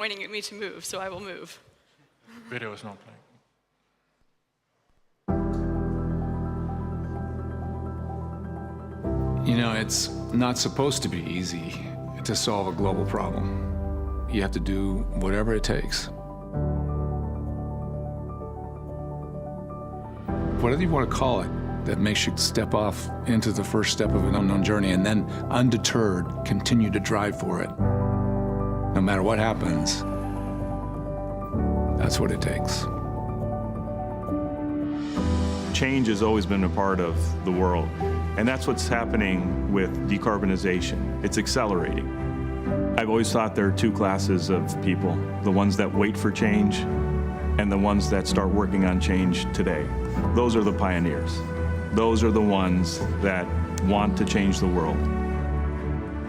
pointing at me to move, so I will move. Video is not playing. You know, it's not supposed to be easy to solve a global problem. You have to do whatever it takes. Whatever you want to call it, that makes you step off into the first step of an unknown journey and then, undeterred, continue to drive for it. No matter what happens, that's what it takes. Change has always been a part of the world, and that's what's happening with decarbonization. It's accelerating. I've always thought there are two classes of people, the ones that wait for change and the ones that start working on change today. Those are the pioneers. Those are the ones that want to change the world.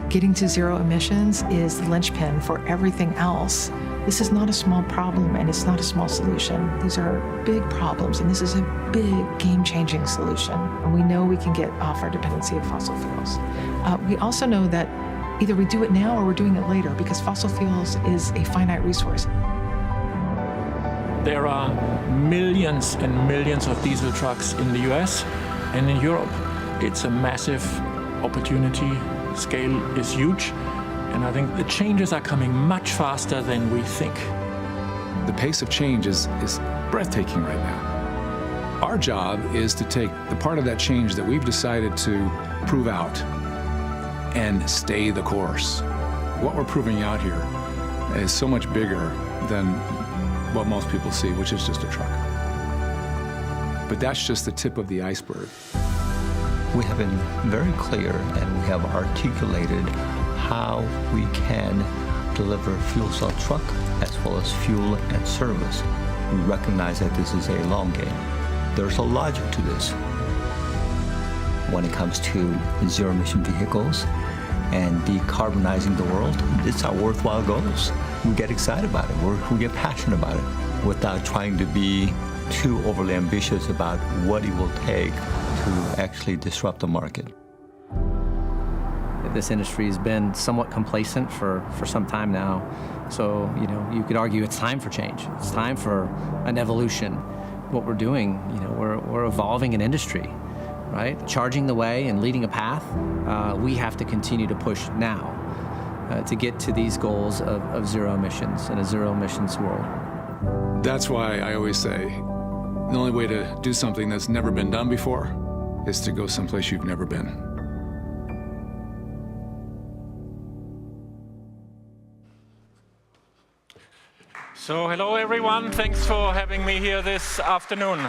Getting to zero emissions is the linchpin for everything else. This is not a small problem, and it's not a small solution. These are big problems, and this is a big game-changing solution. And we know we can get off our dependency of fossil fuels. We also know that either we do it now or we're doing it later, because fossil fuels is a finite resource. There are millions and millions of diesel trucks in the US and in Europe. It's a massive opportunity. Scale is huge, and I think the changes are coming much faster than we think. The pace of change is breathtaking right now. Our job is to take the part of that change that we've decided to prove out and stay the course. What we're proving out here is so much bigger than what most people see, which is just a truck. But that's just the tip of the iceberg. We have been very clear, and we have articulated how we can deliver fuel cell truck as well as fuel and service. We recognize that this is a long game. There's a logic to this. When it comes to zero-emission vehicles and decarbonizing the world, it's our worthwhile goals. We get excited about it. We get passionate about it without trying to be too overly ambitious about what it will take to actually disrupt the market. This industry has been somewhat complacent for some time now. So, you could argue it's time for change. It's time for an evolution. What we're doing, we're evolving an industry, right? Charging the way and leading a path. We have to continue to push now to get to these goals of zero emissions in a zero emissions world. That's why I always say, the only way to do something that's never been done before is to go someplace you've never been. So hello everyone, thanks for having me here this afternoon.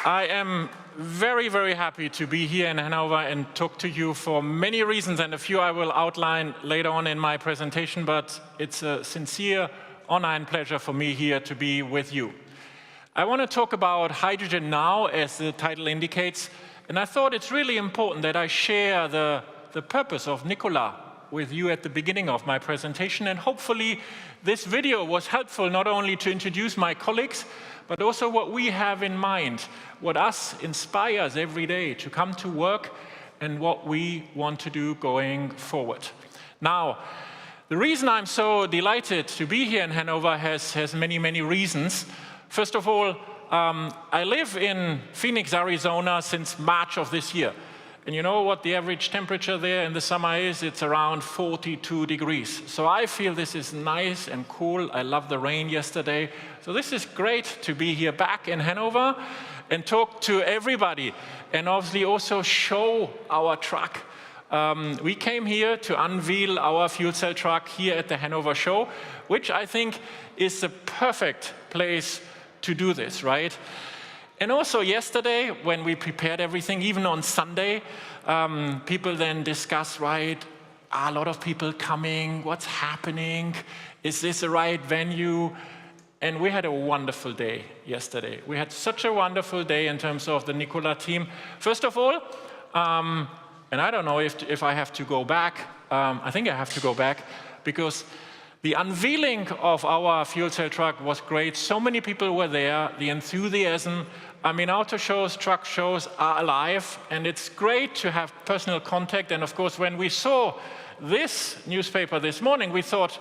I am very, very happy to be here in Hanover and talk to you for many reasons, and a few I will outline later on in my presentation, but it's a sincere honor and pleasure for me here to be with you. I want to talk about hydrogen now, as the title indicates, and I thought it's really important that I share the purpose of Nikola with you at the beginning of my presentation, and hopefully this video was helpful not only to introduce my colleagues, but also what we have in mind, what us inspires every day to come to work and what we want to do going forward. Now, the reason I'm so delighted to be here in Hanover has many, many reasons. First of all, I live in Phoenix, Arizona since March of this year. And you know what the average temperature there in the summer is? It's around 42 degrees. So I feel this is nice and cool. I love the rain yesterday. So this is great to be here back in Hanover and talk to everybody and obviously also show our truck. We came here to unveil our fuel cell truck here at the Hanover show, which I think is the perfect place to do this, right? And also yesterday, when we prepared everything, even on Sunday, people then discuss, right, are a lot of people coming? What's happening? Is this the right venue? And we had a wonderful day yesterday. We had such a wonderful day in terms of the Nikola team. First of all, and I don't know if I have to go back. I think I have to go back because the unveiling of our fuel cell truck was great. So many people were there, the enthusiasm. I mean, auto shows, truck shows are alive, and it's great to have personal contact. And of course, when we saw this newspaper this morning, we thought,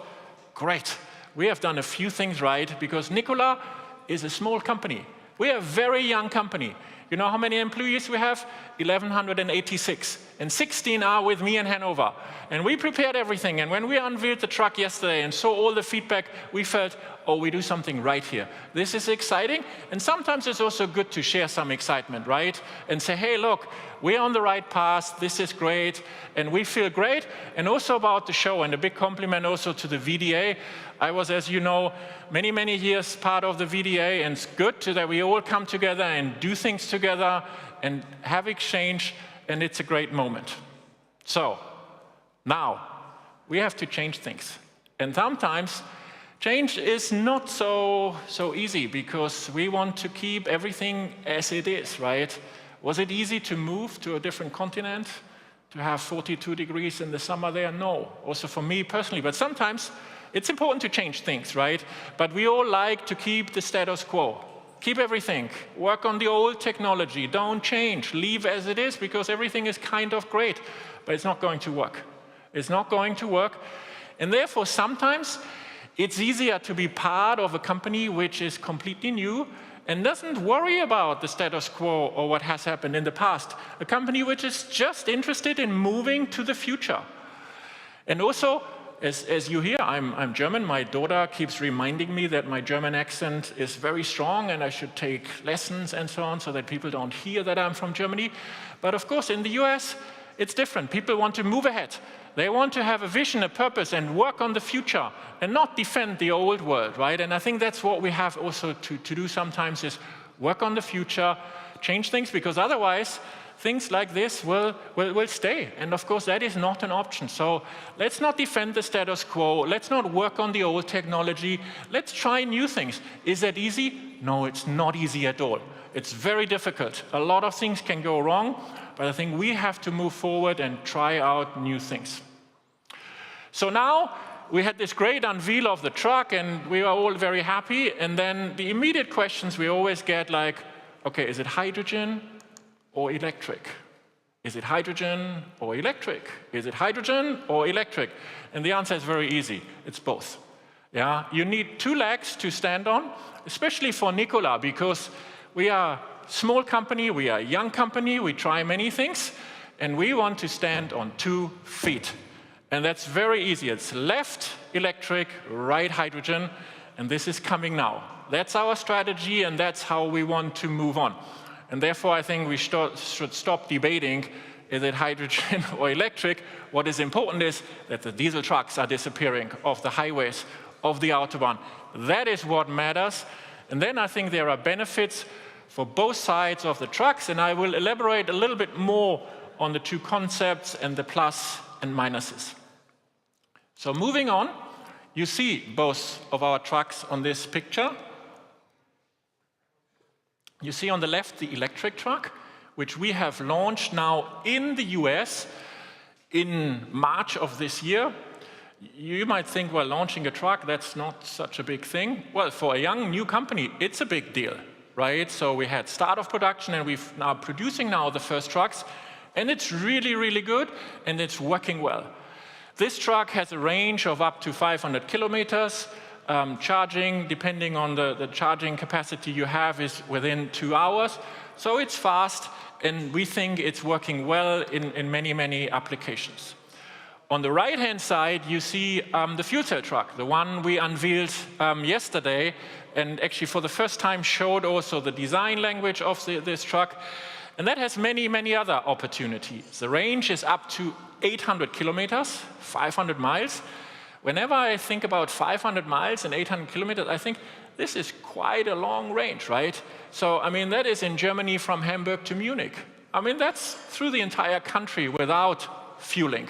great. We have done a few things right because Nikola is a small company. We are a very young company. You know how many employees we have? 1,186. And 16 are with me in Hanover. And we prepared everything. And when we unveiled the truck yesterday and saw all the feedback, we felt, oh, we do something right here. This is exciting. And sometimes it's also good to share some excitement, right? And say, hey, look, we're on the right path. This is great. And we feel great. And also about the show, and a big compliment also to the VDA. I was, as you know, many, many years part of the VDA, and it's good that we all come together and do things together and have exchange, and it's a great moment. So, now, we have to change things. And sometimes, change is not so easy, because we want to keep everything as it is, right? Was it easy to move to a different continent, to have 42 degrees in the summer there? No, also for me personally, but sometimes it's important to change things, right? But we all like to keep the status quo. Keep everything. Work on the old technology. Don't change. Leave as it is, because everything is kind of great. But it's not going to work. It's not going to work. And therefore, sometimes it's easier to be part of a company which is completely new and doesn't worry about the status quo or what has happened in the past. A company which is just interested in moving to the future. And also, as you hear, I'm German. My daughter keeps reminding me that my German accent is very strong and I should take lessons and so on, so that people don't hear that I'm from Germany. But of course, in the US, it's different. People want to move ahead. They want to have a vision, a purpose, and work on the future, and not defend the old world, right? And I think that's what we have also to do sometimes, is work on the future, change things, because otherwise, things like this will stay. And of course, that is not an option. So let's not defend the status quo. Let's not work on the old technology. Let's try new things. Is that easy? No, it's not easy at all. It's very difficult. A lot of things can go wrong, but I think we have to move forward and try out new things. So now we had this great unveil of the truck, and we are all very happy. And then the immediate questions we always get, like, okay, is it hydrogen or electric? Is it hydrogen or electric? Is it hydrogen or electric? And the answer is very easy. It's both. Yeah, you need two legs to stand on, especially for Nikola, because we are a small company, we are a young company, we try many things, and we want to stand on 2 feet. And that's very easy. It's left electric, right hydrogen, and this is coming now. That's our strategy, and that's how we want to move on. And therefore, I think we should stop debating, is it hydrogen or electric? What is important is that the diesel trucks are disappearing off the highways, of the Autobahn. That is what matters. And then I think there are benefits for both sides of the trucks, and I will elaborate a little bit more on the two concepts and the plus and minuses. So moving on, you see both of our trucks on this picture. You see on the left the electric truck, which we have launched now in the US in March of this year. You might think, well, launching a truck, that's not such a big thing. Well, for a young, new company, it's a big deal, right? So we had start of production, and we're now producing now the first trucks, and it's really, really good, and it's working well. This truck has a range of up to 500 kilometers. Charging, depending on the charging capacity you have, is within 2 hours. So it's fast, and we think it's working well in many, many applications. On the right-hand side, you see the fuel cell truck, the one we unveiled yesterday, and actually for the first time showed also the design language of this truck. And that has many, many other opportunities. The range is up to 800 kilometers, 500 miles. Whenever I think about 500 miles and 800 kilometers, I think this is quite a long range, right? So, I mean, that is in Germany from Hamburg to Munich. I mean, that's through the entire country without fueling.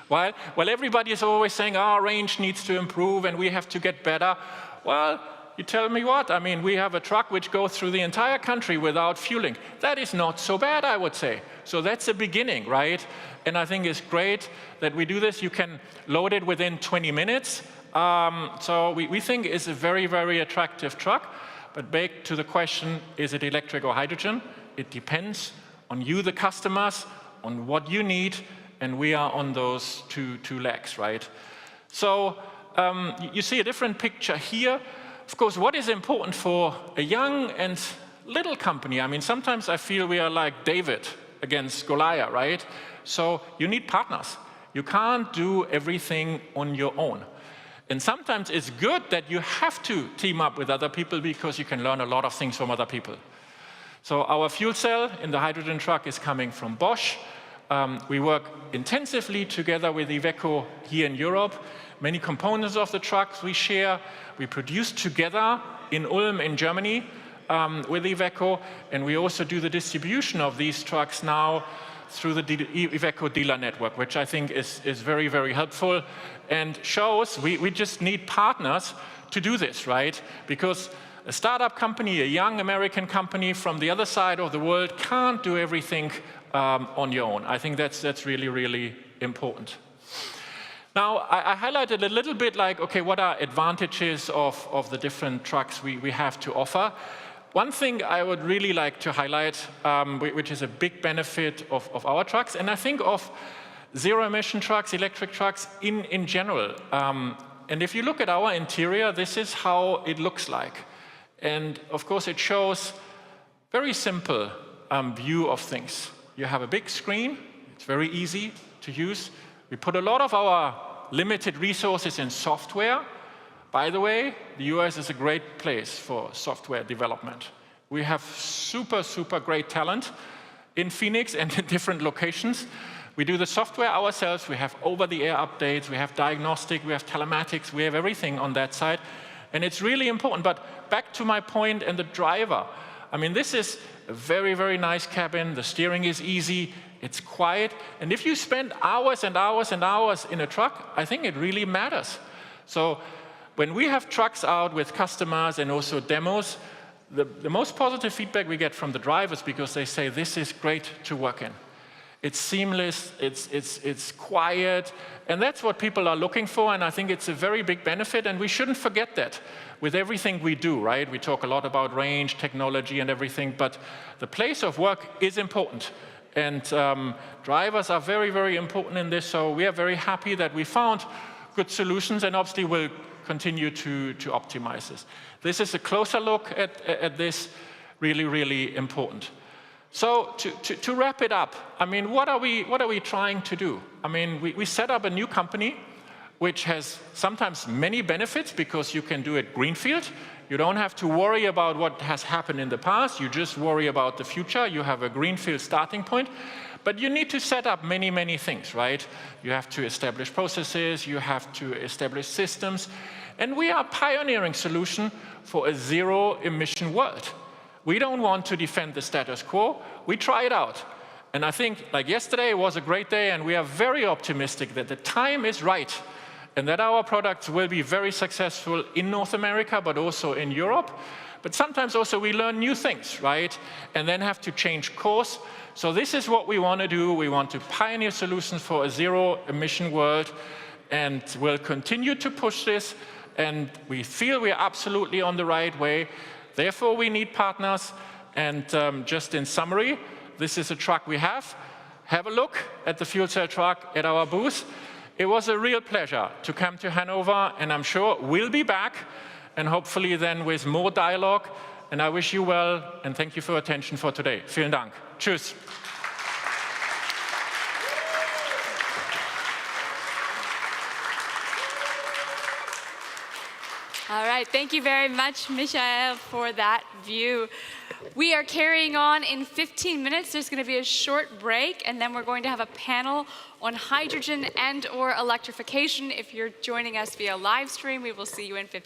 Well, everybody is always saying our range needs to improve and we have to get better. Well, you tell me what? I mean, we have a truck which goes through the entire country without fueling. That is not so bad, I would say. So that's a beginning, right? And I think it's great that we do this. You can load it within 20 minutes. So we think it's a very, very attractive truck. But back to the question, is it electric or hydrogen? It depends on you, the customers, on what you need, and we are on those two legs, right? So you see a different picture here. Of course, what is important for a young and little company? I mean, sometimes I feel we are like David against Goliath, right? So you need partners. You can't do everything on your own. And sometimes it's good that you have to team up with other people because you can learn a lot of things from other people. So our fuel cell in the hydrogen truck is coming from Bosch. We work intensively together with Iveco here in Europe. Many components of the trucks we share. We produce together in Ulm in Germany with Iveco, and we also do the distribution of these trucks now through the Iveco dealer network, which I think is very, very helpful and shows we just need partners to do this, right? Because a startup company, a young American company from the other side of the world can't do everything on your own. I think that's really, really important. Now, I highlighted a little bit like, okay, what are advantages of the different trucks we have to offer? One thing I would really like to highlight, which is a big benefit of our trucks, and I think of zero-emission trucks, electric trucks in general. And if you look at our interior, this is how it looks like. And of course, it shows very simple view of things. You have a big screen. It's very easy to use. We put a lot of our limited resources in software. By the way, the US is a great place for software development. We have super, super great talent in Phoenix and in different locations. We do the software ourselves. We have over-the-air updates. We have diagnostic. We have telematics. We have everything on that side. And it's really important. But back to my point and the driver. I mean, this is a very, very nice cabin. The steering is easy. It's quiet. And if you spend hours and hours and hours in a truck, I think it really matters. So when we have trucks out with customers and also demos, the most positive feedback we get from the drivers, because they say this is great to work in. It's seamless, it's quiet, and that's what people are looking for, and I think it's a very big benefit, and we shouldn't forget that with everything we do, right? We talk a lot about range, technology, and everything, but the place of work is important, and drivers are very, very important in this, so we are very happy that we found good solutions, and obviously we'll continue to optimize this. This is a closer look at this, really, really important. So to wrap it up, I mean, what are we trying to do? I mean, we set up a new company which has sometimes many benefits because you can do it greenfield. You don't have to worry about what has happened in the past. You just worry about the future. You have a greenfield starting point. But you need to set up many, many things, right? You have to establish processes. You have to establish systems. And we are a pioneering solution for a zero-emission world. We don't want to defend the status quo. We try it out. And I think, like yesterday, was a great day, and we are very optimistic that the time is right and that our products will be very successful in North America, but also in Europe. But sometimes also we learn new things, right? And then have to change course. So this is what we want to do. We want to pioneer solutions for a zero-emission world, and we'll continue to push this. And we feel we're absolutely on the right way. Therefore, we need partners. And just in summary, this is a truck we have. Have a look at the fuel cell truck at our booth. It was a real pleasure to come to Hanover, and I'm sure we'll be back, and hopefully then with more dialogue. And I wish you well, and thank you for your attention for today. Vielen Dank. Tschüss. All right, thank you very much, Michael, for that view. We are carrying on in 15 minutes. There's going to be a short break, and then we're going to have a panel on hydrogen and/or electrification. If you're joining us via live stream, we will see you in 15 minutes.